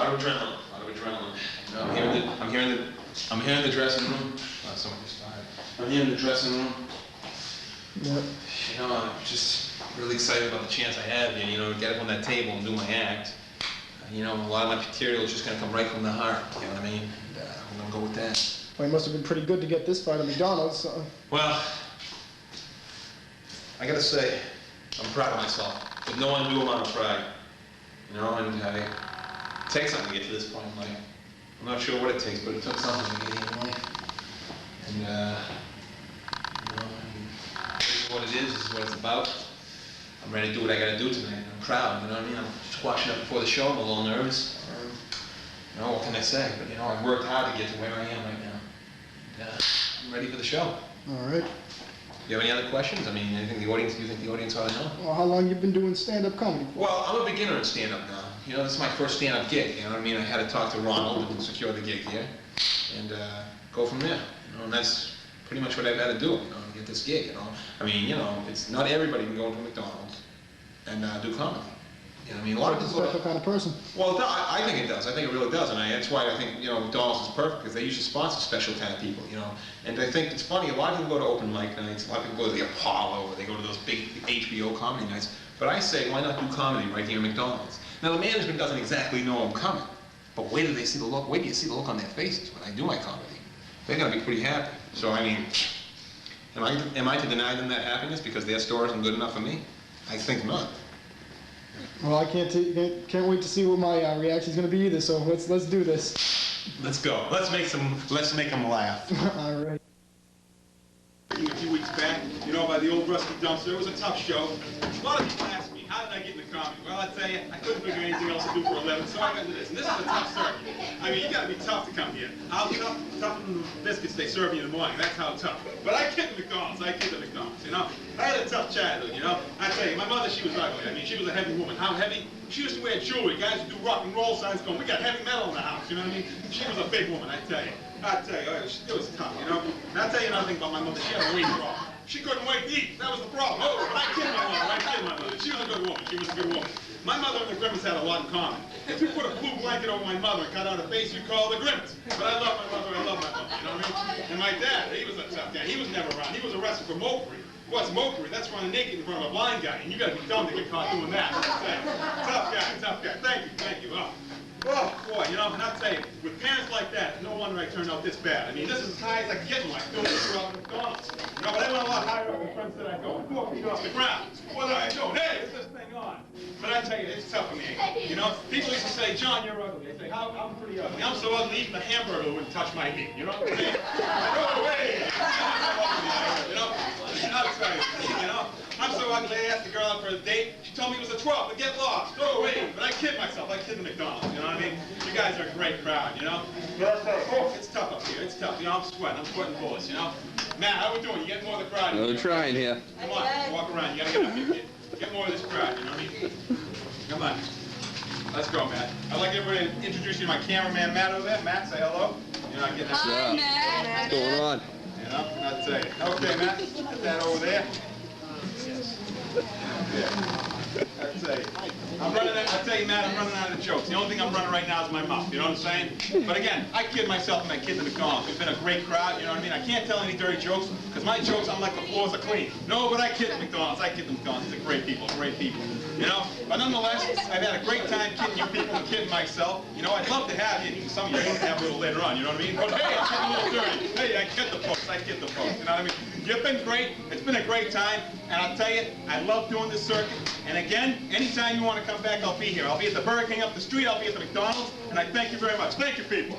lot of adrenaline, a lot of adrenaline. You know, I'm here in the dressing room. Someone just died. I'm here in the dressing room. Yep. You know, I'm just really excited about the chance I have here, you know, to get up on that table and do my act. You know, a lot of my material is just going to come right from the heart, you know what I mean? And, I'm going to go with that. Well, it must have been pretty good to get this far to McDonald's. Well, I got to say, I'm proud of myself. With no undue amount of pride. You know, and it takes something to get to this point in life. I'm not sure what it takes, but it took something to get here in life. And, you know, this is what it is what it's about. I'm ready to do what I gotta do tonight. I'm proud, you know what I mean? I'm just watching up before the show. I'm a little nervous. You know, what can I say? But, you know, I've worked hard to get to where I am right now. And, I'm ready for the show. All right. Do you have any other questions? I mean, anything you think the audience ought to know? Well, how long you been doing stand-up comedy for? Well, I'm a beginner in stand-up now. You know, this is my first stand-up gig, you know what I mean? I had to talk to Ronald and secure the gig here, and go from there. You know, and that's pretty much what I've had to do, you know, to get this gig, you know? I mean, you know, it's not everybody can go into McDonald's and do comedy. You know what I mean? A lot of people... Special kind of person. Well, I think it does. I think it really does, and that's why I think, you know, McDonald's is perfect, because they usually sponsor special kind of people, you know. And I think it's funny, a lot of people go to open mic nights, a lot of people go to the Apollo, or they go to those big HBO comedy nights, but I say, why not do comedy right here at McDonald's? Now, the management doesn't exactly know I'm coming, but wait till they see the look, wait till you see the look on their faces when I do my comedy. They're gonna be pretty happy. So, I mean, am I to deny them that happiness because their store isn't good enough for me? I think not. Well, I can't wait to see what my reaction's gonna be either. So let's do this. Let's go. Let's make them laugh. All right. A few weeks back, you know, by the old rusty dumpster. It was a tough show. A lot of people ask me, how did I get into comedy? Well, I tell you, I couldn't figure anything else to do for a living, so I got into this. And this is a tough circuit. I mean, you got to be tough to come here. How tougher than the biscuits they serve you in the morning. That's how tough. But I kid the McDonald's. I kid the McDonald's. You know, I had a tough childhood. You know, I tell you, my mother, she was ugly. I mean, she was a heavy woman. How heavy? She used to wear jewelry. Guys would do rock and roll signs going, we got heavy metal in the house. You know what I mean? She was a big woman, I tell you. It was tough, you know. And I'll tell you another thing about my mother. She had a weight problem. She couldn't wait to eat. That was the problem. Oh, but I kid my mother. I kid my mother. She was a good woman. She was a good woman. My mother and the Grimmins had a lot in common. If you put a blue blanket over my mother and cut out her face, you'd call her the Grimmins. But I love my mother. I love my mother. You know what I mean? And my dad, he was a tough guy. He was never around. He was arrested for mokery. What's mokery? That's running naked in front of a blind guy. And you got to be dumb to get caught doing that. Tough guy. Tough guy. Thank you. Oh, boy, you know, and I'll tell you, with parents like that, no wonder I turned out this bad. I mean, this is as high as I can get in life, doing this throughout McDonald's. You know, but I went a lot higher up than friends that I go. 4 feet off the ground. What are I doing? Hey, is this thing on? But I tell you, it's tough for me. You know, people used to say, John, you're ugly. They say, I'm pretty ugly. I'm so ugly, even the hamburger wouldn't touch my meat. You know what I'm saying? No way! You know? I'll tell you, I'm so ugly, I asked the girl out for a date. She told me it was a 12 to get lost. Oh, wait. But I kid myself. I kid the McDonald's, you know what I mean? You guys are a great crowd, you know? But it's tough up here. It's tough. You know, I'm sweating bullets, you know? Matt, how we doing? You get more of the crowd. We're trying here. Come on, walk around. You gotta get up here, kid. Get more of this crowd, you know what I mean? Come on. Let's go, Matt. I'd like everybody to introduce you to my cameraman, Matt, over there. Matt, say hello. You're not getting that. Hi, Matt. What's going on? You know, I'd say, okay, Matt, put that over there. I'd say, I tell you, Matt, I'm running out of jokes. The only thing I'm running right now is my mouth, you know what I'm saying? But again, I kid myself and I kid the McDonald's. We've been a great crowd, you know what I mean? I can't tell any dirty jokes, because my jokes, I'm like the floors are clean. No, but I kid the McDonald's. I kid the McDonald's. They're great people, you know? But nonetheless, I've had a great time kidding you people and kidding myself. You know, I'd love to have you. Some of you can have a little later on, you know what I mean? But hey, I'm getting a little dirty. Hey, I kid the folks. I kid the folks, you know what I mean? You've been great. It's been a great time. And I'll tell you, I love doing this circuit. And again, anytime you want to come back, I'll be here. I'll be at the Burger King up the street. I'll be at the McDonald's. And I thank you very much. Thank you, people.